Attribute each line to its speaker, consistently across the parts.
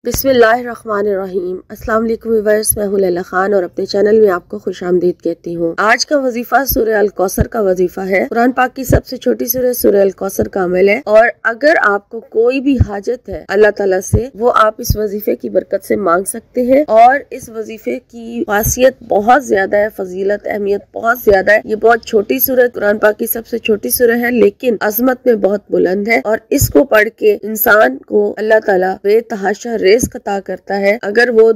Speaker 1: बिस्मिल्लाहिर्रहमानिर्रहीम। अस्सलाम वालेकुम व्यूअर्स, मैं हूं लैला खान और अपने चैनल में आपको खुशामदीद कहती हूं। आज का वजीफा सूरह अल कौसर का वजीफा है। कुरान पाक की सबसे छोटी सूरह अल कौसर का अमल है और अगर आपको कोई भी हाजत है अल्लाह ताला से, वो आप इस वजीफे की बरकत से मांग सकते हैं। और इस वजीफे की खासियत बहुत ज्यादा है, फजीलत अहमियत बहुत ज्यादा है। ये बहुत छोटी सूरह, कुरान पाक की सबसे छोटी सूरह है, लेकिन अजमत में बहुत बुलंद है और इसको पढ़ के इंसान को अल्लाह ताला बेतहाशा रिज़्क़ अता करता है। अगर वो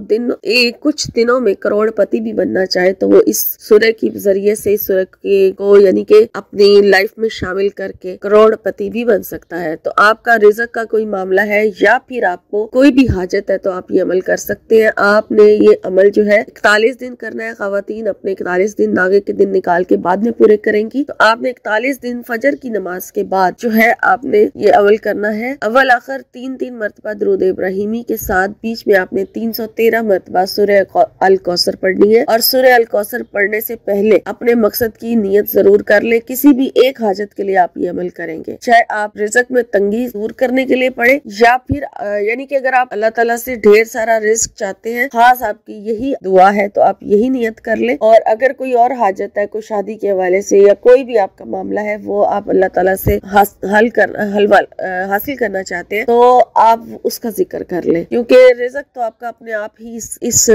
Speaker 1: कुछ दिनों में करोड़पति भी बनना चाहे तो वो इस सूरह के जरिए से इस सूरह को यानी कि अपनी लाइफ में शामिल करके करोड़पति भी बन सकता है। तो आपका रिज़्क़ का कोई मामला है या फिर आपको कोई भी हाजत है तो आप ये अमल कर सकते हैं। आपने ये अमल जो है 41 दिन करना है। ख़वातीन अपने 41 दिन नागे के दिन निकाल के बाद में पूरे करेंगी। तो आपने 41 दिन फजर की नमाज के बाद जो है आपने ये अमल करना है। अव्वल आखिर 3-3 मरतबा दुरूद इब्राहिमी के साथ बीच में आपने 313 मरतबा सूरह अल कौसर पढ़नी है। और सूरह अल कौसर पढ़ने से पहले अपने मकसद की नियत जरूर कर ले। किसी भी एक हाजत के लिए आप ये अमल करेंगे, चाहे आप रिज़्क़ में तंगी दूर करने के लिए पढ़े या फिर यानी कि अगर आप अल्लाह ताला से ढेर सारा रिज़्क़ चाहते हैं, खास आपकी यही दुआ है तो आप यही नियत कर ले। और अगर कोई और हाजत है, कोई शादी के हवाले से या कोई भी आपका मामला है, वो आप अल्लाह ताला से हासिल करना चाहते हैं तो आप उसका जिक्र कर ले, क्योंकि रिज़्क़ तो आपका अपने आप ही इस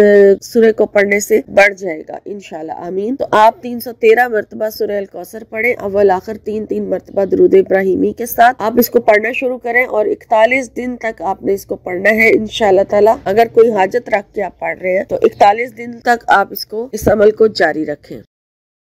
Speaker 1: सूरह को पढ़ने से बढ़ जाएगा इंशाल्लाह, आमीन। तो आप 313 मरतबा सूरह अल कौसर पढ़े, अव्वल आखिर 3-3 मरतबा दुरूद इब्राहिमी के साथ आप इसको पढ़ना शुरू करें और 41 दिन तक आपने इसको पढ़ना है इंशाल्लाह ताला। अगर कोई हाजत रख के आप पढ़ रहे हैं तो 41 दिन तक आप इस अमल को जारी रखें।